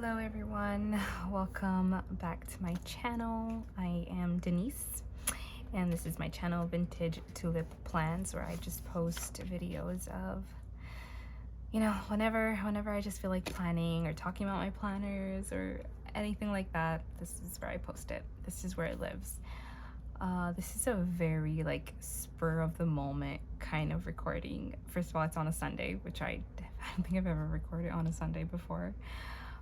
Hello everyone, welcome back to my channel. I am Denise and this is my channel, Vintage Tulip Plans, where I just post videos of, whenever I just feel like planning or talking about my planners or anything like that. This is where I post it. This is where it lives. This is a very spur of the moment kind of recording. First of all, it's on a Sunday, which I don't think I've ever recorded on a Sunday before.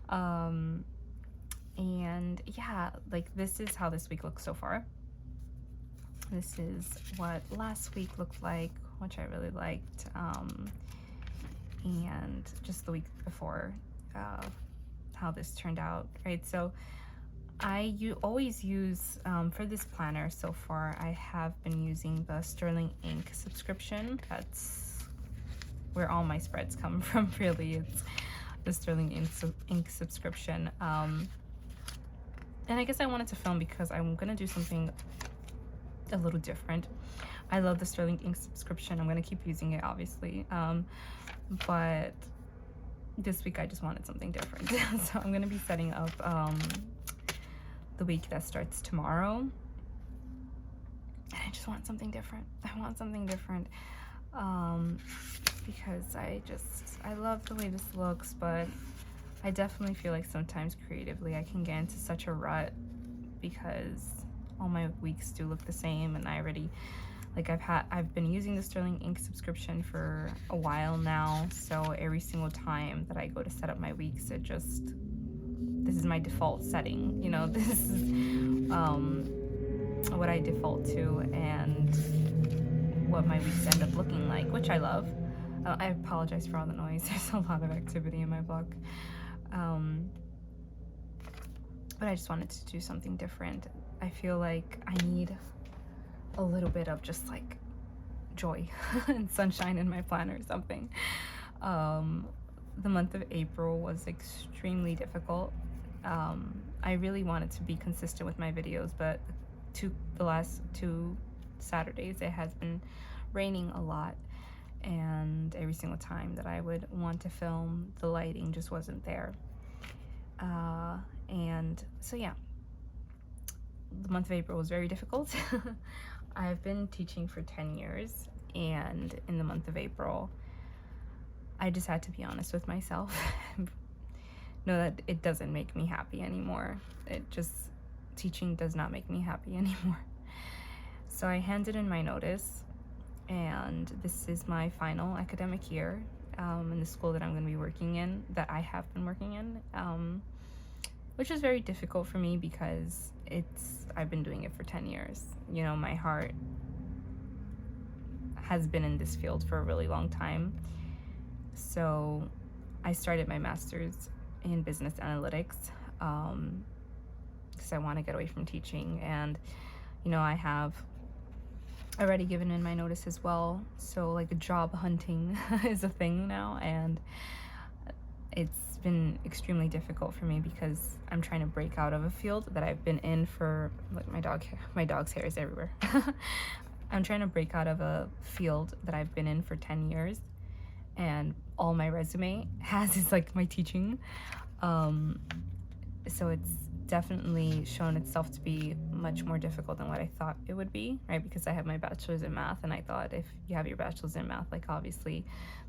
And yeah, this is how this week looks so far. This is what last week looked like, which I really liked, and just the week before, how this turned out, right? So you always use, for this planner so far, I have been using the Sterling Ink subscription. That's where all my spreads come from, really. It's the Sterling Ink subscription. And I guess I wanted to film because I'm gonna do something a little different. I love the Sterling Ink subscription. I'm gonna keep using it, obviously. But this week I just wanted something different. So I'm gonna be setting up the week that starts tomorrow. And I just want something different. I want something different. Because I love the way this looks, but I definitely feel like sometimes creatively I can get into such a rut because all my weeks do look the same, and I already, I've been using the Sterling Ink subscription for a while now, so every single time that I go to set up my weeks, this is my default setting, this is what I default to and what my weeks end up looking like, which I love. I apologize for all the noise. There's a lot of activity in my block. But I just wanted to do something different. I feel like I need a little bit of just joy and sunshine in my planner or something. The month of April was extremely difficult. I really wanted to be consistent with my videos, but the last 2 Saturdays it has been raining a lot, and every single time that I would want to film, the lighting just wasn't there. And so yeah, the month of April was very difficult. I've been teaching for 10 years, and in the month of April I just had to be honest with myself. Know that it doesn't make me happy anymore. Teaching does not make me happy anymore. So I handed in my notice, and this is my final academic year in the school that I'm going to be working in, that I have been working in, which is very difficult for me because I've been doing it for 10 years. My heart has been in this field for a really long time. So I started my master's in business analytics because I want to get away from teaching, and I have already given in my notice as well. So job hunting is a thing now, and it's been extremely difficult for me because I'm trying to break out of a field that I've been in for, my dog's hair is everywhere. I'm trying to break out of a field that I've been in for 10 years, and all my resume has is my teaching. So it's definitely shown itself to be much more difficult than what I thought it would be, right? Because I have my bachelor's in math, and I thought if you have your bachelor's in math, obviously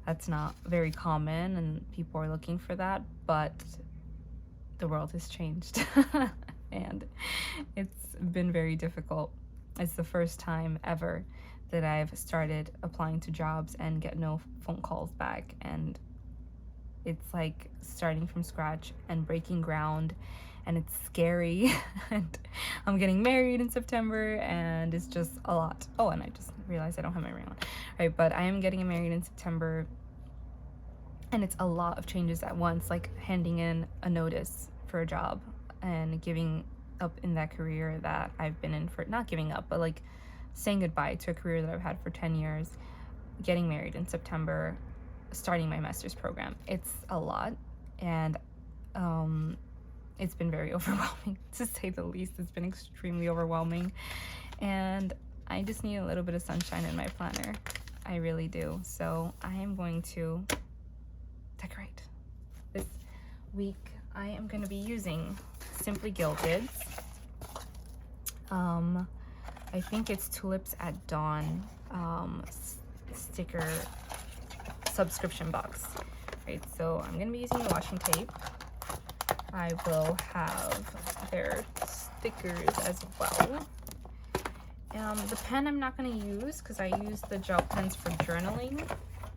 that's not very common and people are looking for that, but the world has changed and it's been very difficult. It's the first time ever that I've started applying to jobs and get no phone calls back, and it's starting from scratch and breaking ground, and it's scary. And I'm getting married in September, and it's just a lot. Oh, and I just realized I don't have my ring on, right? But I am getting married in September, and it's a lot of changes at once, handing in a notice for a job and giving up in that career that I've been in for, not giving up, but saying goodbye to a career that I've had for 10 years, getting married in September, starting my master's program. It's a lot, and it's been very overwhelming, to say the least. It's been extremely overwhelming, and I just need a little bit of sunshine in my planner. I really do. So I am going to decorate. This week I am going to be using Simply Gilded's. I think it's Tulips at Dawn sticker subscription box. Right, so I'm going to be using the washing tape. I will have their stickers as well. The pen I'm not going to use because I use the gel pens for journaling,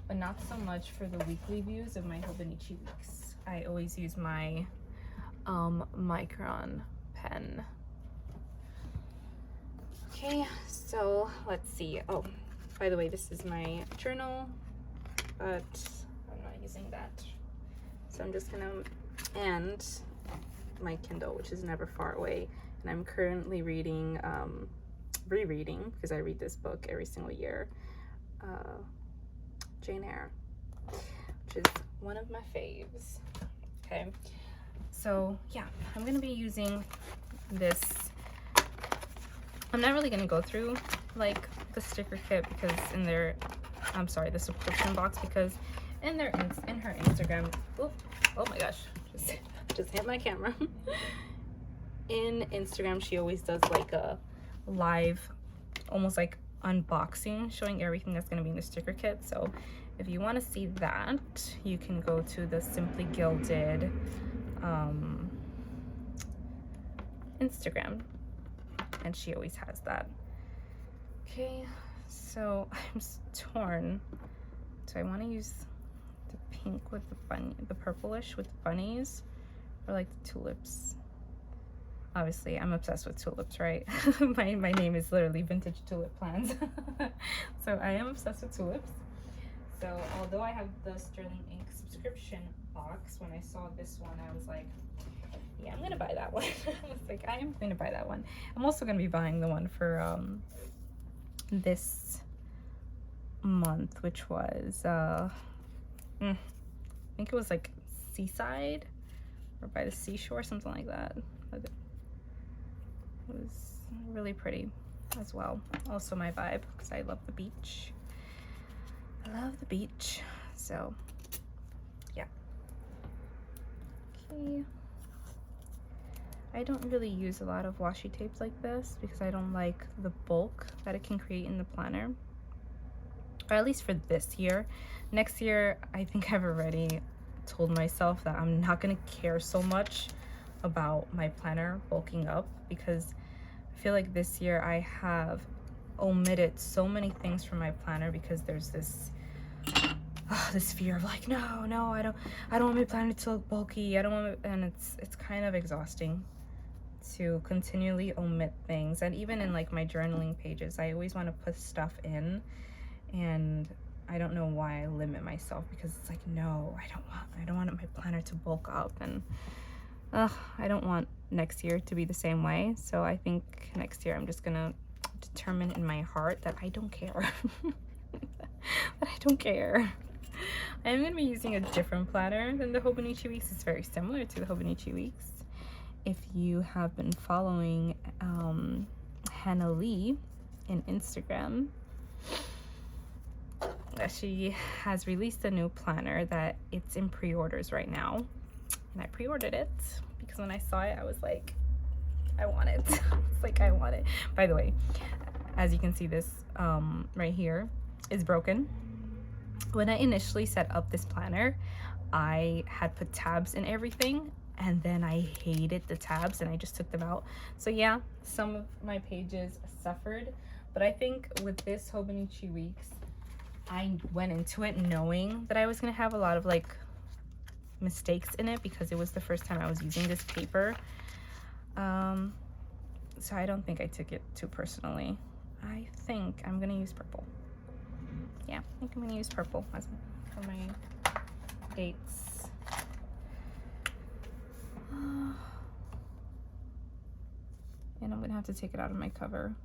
but not so much for the weekly views of my Hobonichi weeks. I always use my Micron pen. Okay, so let's see. Oh, by the way, this is my journal, but I'm not using that. So I'm just gonna end my Kindle, which is Never Far Away, and I'm currently reading, rereading, because I read this book every single year, Jane Eyre, which is one of my faves. Okay, so yeah, I'm gonna be using this. I'm not really gonna go through like the sticker kit because in their, I'm sorry, the subscription box, because in her Instagram, oh my gosh, just hit my camera. In Instagram, she always does like a live, almost like unboxing, showing everything that's gonna be in the sticker kit. So if you want to see that, you can go to the Simply Gilded Instagram, and she always has that. Okay, so I'm torn. So I want to use the pink with the bunny, the purplish with the bunnies, or like the tulips. Obviously, I'm obsessed with tulips, right? my name is literally Vintage Tulip Plans. So I am obsessed with tulips. So although I have the Sterling Ink subscription box, when I saw this one, I was like, yeah, I'm gonna buy that one. I was like, I am gonna buy that one. I'm also gonna be buying the one for this month, which was I think it was like Seaside or by the seashore, something like that. It was really pretty as well. Also my vibe, because I love the beach. I love the beach. So yeah. Okay. I don't really use a lot of washi tapes like this because I don't like the bulk that it can create in the planner, or at least for this year. Next year, I think I've already told myself that I'm not gonna care so much about my planner bulking up, because I feel like this year I have omitted so many things from my planner because there's this this fear of like, no, I don't want my planner to look bulky. I don't want it, and it's kind of exhausting to continually omit things. And even in like my journaling pages, I always want to put stuff in, and I don't know why I limit myself, because it's like, no, I don't want my planner to bulk up, and I don't want next year to be the same way. So I think next year I'm just gonna determine in my heart that I don't care. That I don't care. I'm going to be using a different planner than the Hobonichi Weeks. It's very similar to the Hobonichi Weeks. If you have been following Hannah Lee in Instagram, she has released a new planner that it's in pre-orders right now. And I pre-ordered it because when I saw it, I was like, I want it. It's like, I want it. By the way, as you can see, this right here is broken. When I initially set up this planner, I had put tabs in everything, and then I hated the tabs and I just took them out. So yeah, some of my pages suffered, but I think with this Hobonichi Weeks, I went into it knowing that I was gonna have a lot of like mistakes in it because it was the first time I was using this paper. So I don't think I took it too personally. I think I'm gonna use purple. Yeah, I think I'm gonna use purple as for my dates. And I'm gonna have to take it out of my cover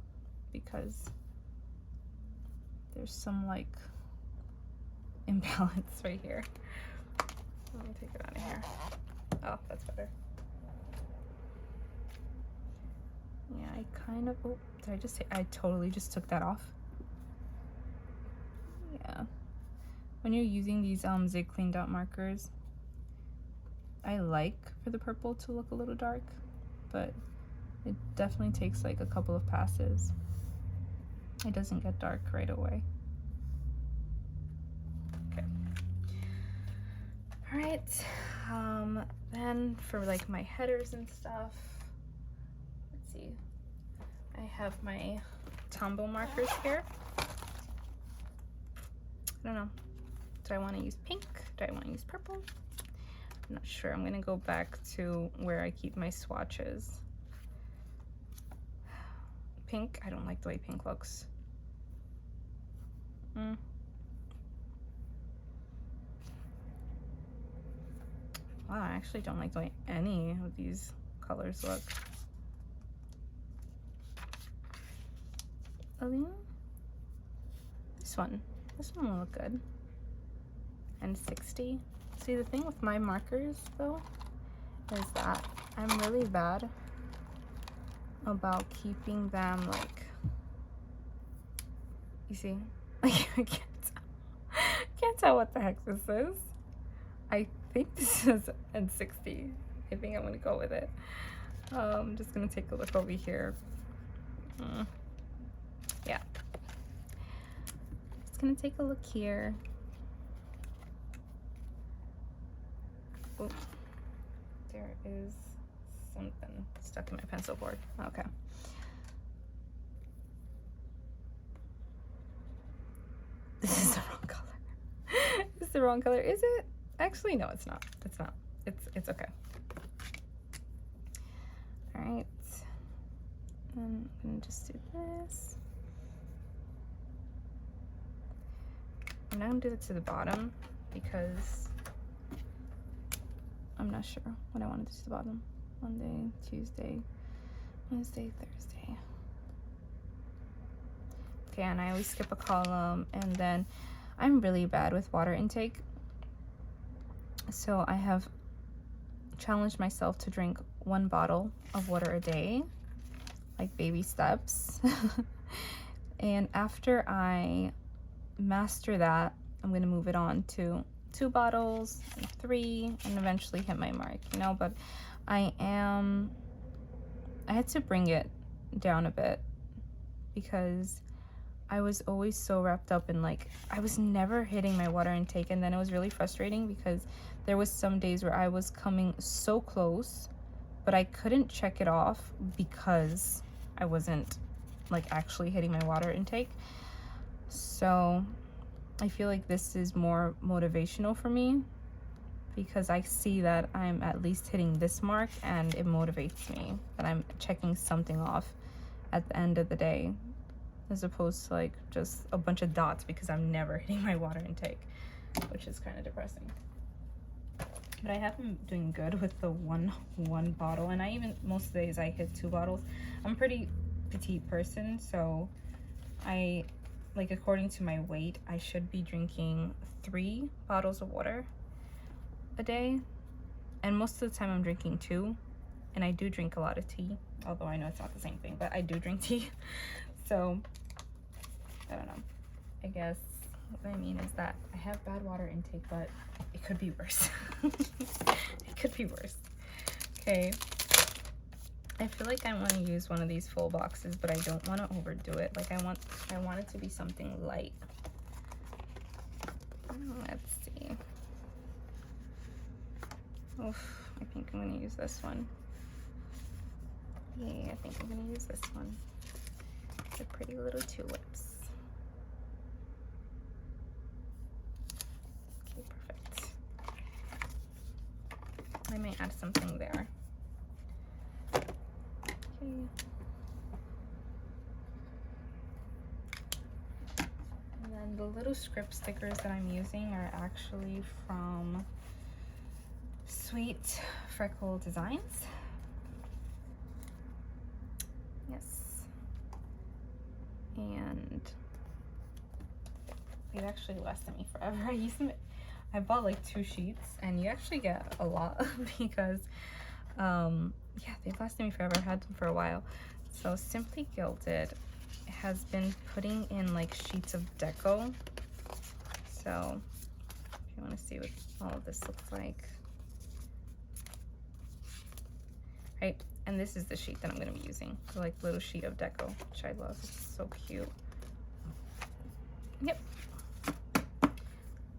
because there's some like imbalance right here. Let me take it out of here. Oh, that's better. Yeah, I kind of, oh, did I just say, I totally just took that off. Yeah. When you're using these zig clean dot markers, I like for the purple to look a little dark, but it definitely takes like a couple of passes. It doesn't get dark right away. Okay. All right. Then for like my headers and stuff, let's see. I have my Tombow markers here. I don't know. Do I want to use pink? Do I want to use purple? I'm not sure. I'm gonna go back to where I keep my swatches. Pink, I don't like the way pink looks. Wow, I actually don't like the way any of these colors look. Oh, yeah. This one will look good. And 60. See, the thing with my markers though is that I'm really bad about keeping them like, you see, like I can't tell what the heck this is. I think this is N60. I think I'm gonna go with it. I'm just gonna take a look over here. Yeah, just gonna take a look here. Oh, there is something stuck in my pencil board. Okay. This is the wrong color. This is the wrong color. Is it? Actually, no, it's not. It's not. It's okay. All right. And I'm gonna just do this. I'm not gonna do it to the bottom because I'm not sure what I want to do to the bottom. Monday, Tuesday, Wednesday, Thursday. Okay, and I always skip a column, and then I'm really bad with water intake. So I have challenged myself to drink 1 bottle of water a day, like baby steps. And after I master that, I'm gonna move it on to 2 bottles, and 3, and eventually hit my mark, you know. But I had to bring it down a bit because I was always so wrapped up in like, I was never hitting my water intake, and then it was really frustrating because there was some days where I was coming so close, but I couldn't check it off because I wasn't like actually hitting my water intake. So I feel like this is more motivational for me because I see that I'm at least hitting this mark, and it motivates me that I'm checking something off at the end of the day, as opposed to like just a bunch of dots because I'm never hitting my water intake, which is kind of depressing. But I have been doing good with the one bottle, and I even, most days I hit 2 bottles. I'm a pretty petite person, so I, like, according to my weight, I should be drinking 3 bottles of water a day, and most of the time I'm drinking 2, and I do drink a lot of tea, although I know it's not the same thing, but I do drink tea. So I don't know, I guess what I mean is that I have bad water intake, but it could be worse. It could be worse. Okay, I feel like I want to use one of these full boxes, but I don't want to overdo it. Like I want it to be something light. Let's see. Oof, I think I'm gonna use this one. Yeah, I think I'm gonna use this one. The pretty little tulips. Okay, perfect. I might add something there. Okay. And then the little script stickers that I'm using are actually from Sweet Freckle Designs. Yes. And it actually lasted me forever. I bought like 2 sheets, and you actually get a lot because yeah, they've lasted me forever. I had them for a while. So Simply Gilded has been putting in like sheets of deco. So if you want to see what all of this looks like, right? And this is the sheet that I'm gonna be using. So like little sheet of deco, which I love. It's so cute. Yep.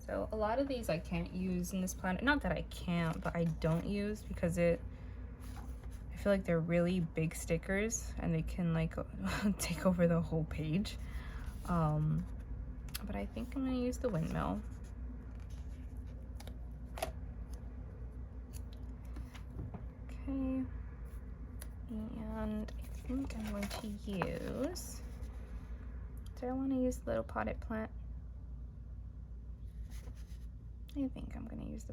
So a lot of these I can't use in this planner. Not that I can't, but I don't use because I feel like they're really big stickers and they can like take over the whole page. But I think I'm gonna use the windmill. Okay. And I think I'm going to use, do I want to use the little potted plant? I think I'm going to use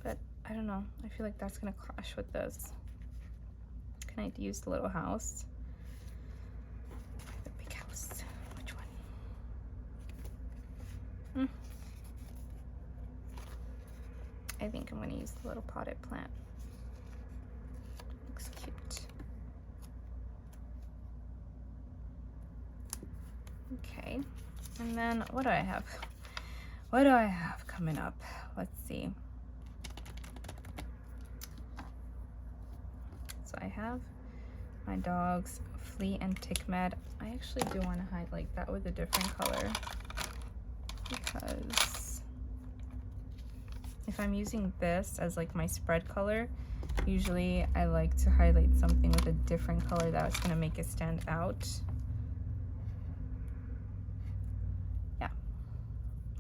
but I don't know. I feel like that's going to clash with this. Can I use the little house? The big house. Which one? I think I'm going to use the little potted plant. Looks cute. Okay, and then what do I have? What do I have coming up? Let's see. So I have my dogs, Flea and Tick Med. I actually do want to highlight that with a different color because if I'm using this as like my spread color, usually I like to highlight something with a different color that's going to make it stand out.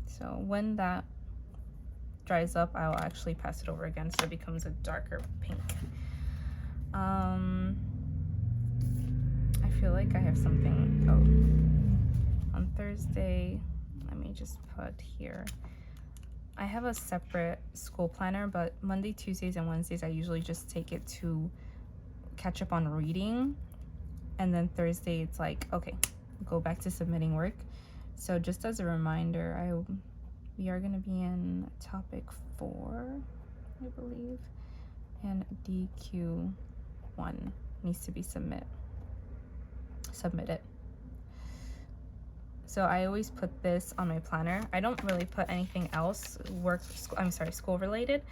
So when that dries up, I'll actually pass it over again so it becomes a darker pink. I feel like I have something, on Thursday, let me just put here. I have a separate school planner, but Monday, Tuesdays, and Wednesdays, I usually just take it to catch up on reading. And then Thursday, it's like, okay, go back to submitting work. So just as a reminder, we are going to be in topic 4, I believe, and DQ1 needs to be submitted. So I always put this on my planner. I don't really put anything else school related,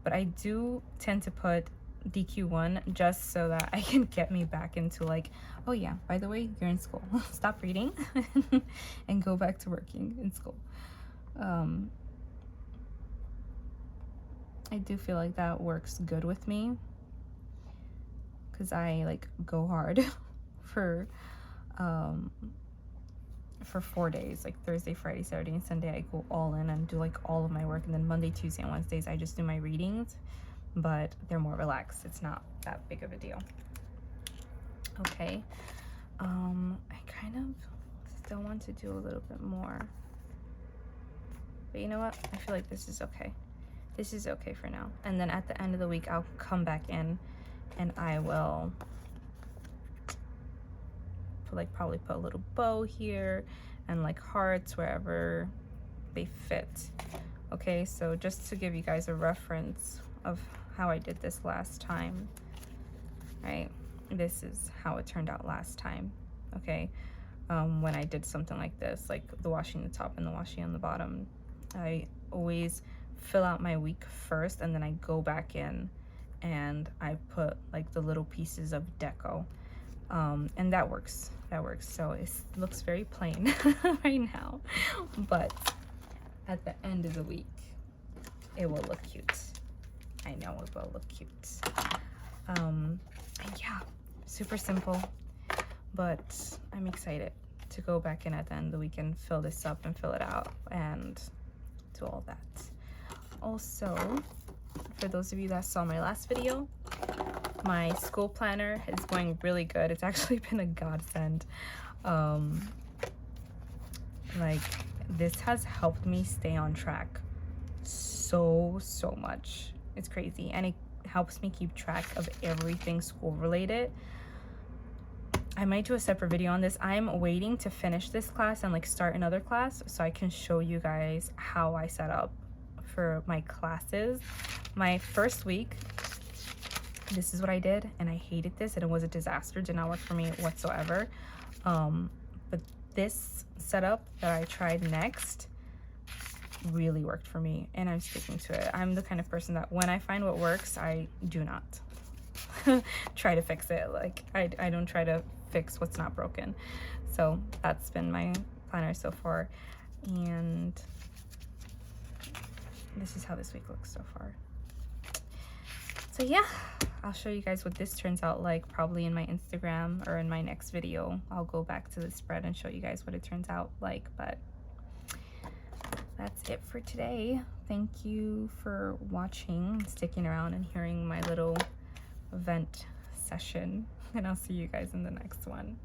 but I do tend to put DQ1 just so that I can get me back into like, oh yeah, by the way, you're in school. Stop reading and go back to working in school. I do feel like that works good with me because I like go hard for 4 days, like Thursday, Friday, Saturday, and Sunday. I go all in and do like all of my work, and then Monday, Tuesday, and Wednesdays I just do my readings, but they're more relaxed. It's not that big of a deal. Okay. I kind of still want to do a little bit more, but you know what? I feel like this is okay. This is okay for now. And then at the end of the week, I'll come back in and I will probably put a little bow here and like hearts wherever they fit. Okay, so just to give you guys a reference of how I did this last time, right? This is how it turned out last time, okay? When I did something like this, like the washi on the top and the washi on the bottom, I always fill out my week first and then I go back in and I put like the little pieces of deco, and that works. So it looks very plain right now, but at the end of the week it will look cute. I know it will look cute. And yeah, super simple, but I'm excited to go back in at the end of the week and fill this up and fill it out and do all that. Also, for those of you that saw my last video, my school planner is going really good. It's actually been a godsend. Like, this has helped me stay on track so much. It's crazy, and it helps me keep track of everything school related. I might do a separate video on this. I'm waiting to finish this class and like start another class so I can show you guys how I set up for my classes. My first week, this is what I did, and I hated this, and it was a disaster. Did not work for me whatsoever. But this setup that I tried next really worked for me, and I'm sticking to it. I'm the kind of person that when I find what works, I do not try to fix it. Like I don't try to fix what's not broken. So that's been my planner so far, and this is how this week looks so far. So yeah, I'll show you guys what this turns out like probably in my Instagram or in my next video. I'll go back to the spread and show you guys what it turns out like, but that's it for today. Thank you for watching, sticking around and hearing my little vent session, and I'll see you guys in the next one.